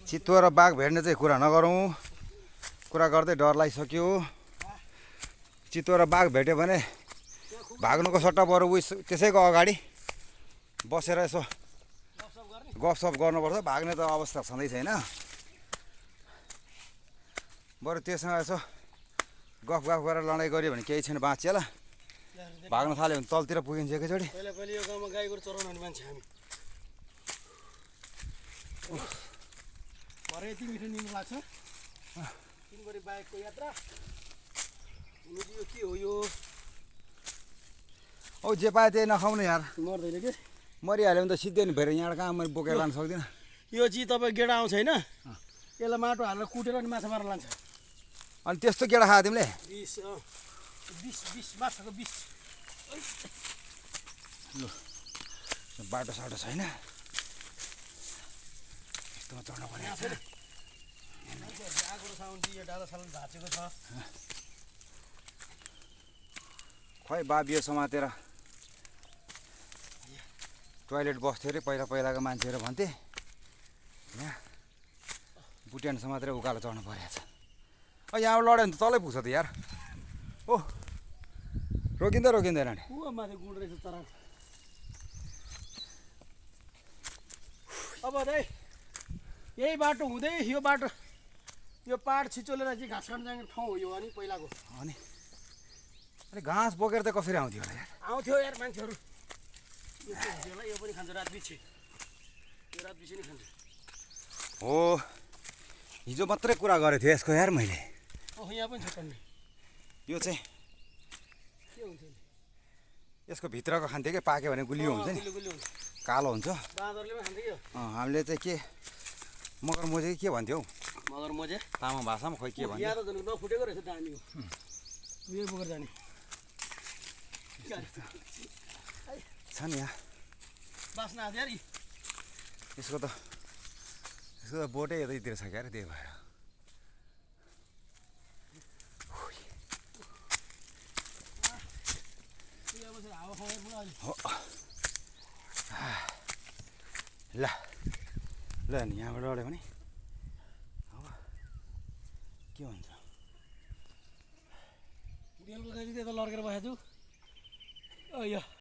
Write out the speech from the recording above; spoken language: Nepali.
चितुवा र बाघ भेट्ने चाहिँ कुरा नगरौँ, कुरा गर्दै डर लागिसक्यो। चितुवा र बाघ भेट्यो भने भाग्नुको सट्टा बरु त्यसैको अगाडि बसेर यसो गफसफ गर्नुपर्छ। भाग्ने त अवस्था छँदै छैन, बरु त्योसँग यसो गफ गरेर लडाइँ गऱ्यो भने केही छैन, बाँचिएला। भाग्न थाल्यो भने तलतिर पुगिन्छ एकैचोटि। पहिले यो गाउँमा गाई गोरु चराउने मान्छे हामी। भरे यति मिठो निलो लाग्छ। 3 बजे बाइकको यात्रा। यो के हो यो? औ जे पाए त्यही नखाउनु यार, मर्दैन के? मरिहाल्यो भने त सिधै नि फेरि यहाँबाट कहाँ मैले बोकेर लान सक्दिनँ। यो चिज तपाईँ गेडा आउँछ होइन, यसलाई माटो हालेर कुटेर अनि माछा मार्न लान्छ। अनि त्यस्तो केटा खायो तिमीले? विष माछाको विष। लु बाटो साटो छैन, यस्तोमा चढ्नु पर्ने। आगो साउन्ड यो डाँडा साल भाँचेको छ। खै बाबियो समातेर टोइलेट बस्थ्यो अरे पहिलाको मान्छेहरू भन्थे। यहाँ बुट्यान समातेर उकालो चढ्नु परेको छ। यहाँबाट लड्यो भने त तलै पुग्छ त यार। ओ रोकिँदैन नि। माथि गुड रहेछ तर। अब दाइ यही बाटो हुँदै यो बाटो यो पाहाड छिचोलेर चाहिँ घाँस काट्न जाने ठाउँ हो यो अनि पहिलाको। अनि अरे घाँस बोकेर त कसरी आउँथ्यो होला यार? आउँथ्यो यार मान्छेहरू। यो पनि खान्छ रात बिछे, यो रात बिछे नि खान्छ। हो हिजो मात्रै कुरा गरेको थिएँ यसको यार मैले। ओहो यहाँ पनि छ टन्ने। यो चाहिँ के हुन्छ नि? यसको भित्रको खान्थ्यो कि पाक्यो भने गुलियो हुन्छ नि, गुलियो हुन्छ। कालो हुन्छ। बाँदरले पनि खान्थ्यो कि? हामीले चाहिँ के मगर मोजे के भन्थ्यौ? मगर मोजे तामाङ भाषामा खोइ के भन्थ्यो? यहाँ त झन् नफुटेको रहेछ दामी हो। यो बोकेर जाने छ नि यहाँ बास्ना आएको यार। यसको त बोटै यतैतिर छ क्या, त्यही भएर। ल नि यहाँबाट लड्यो भने अब के हुन्छ? बेलको गाडी त लड्केर बसेको छु।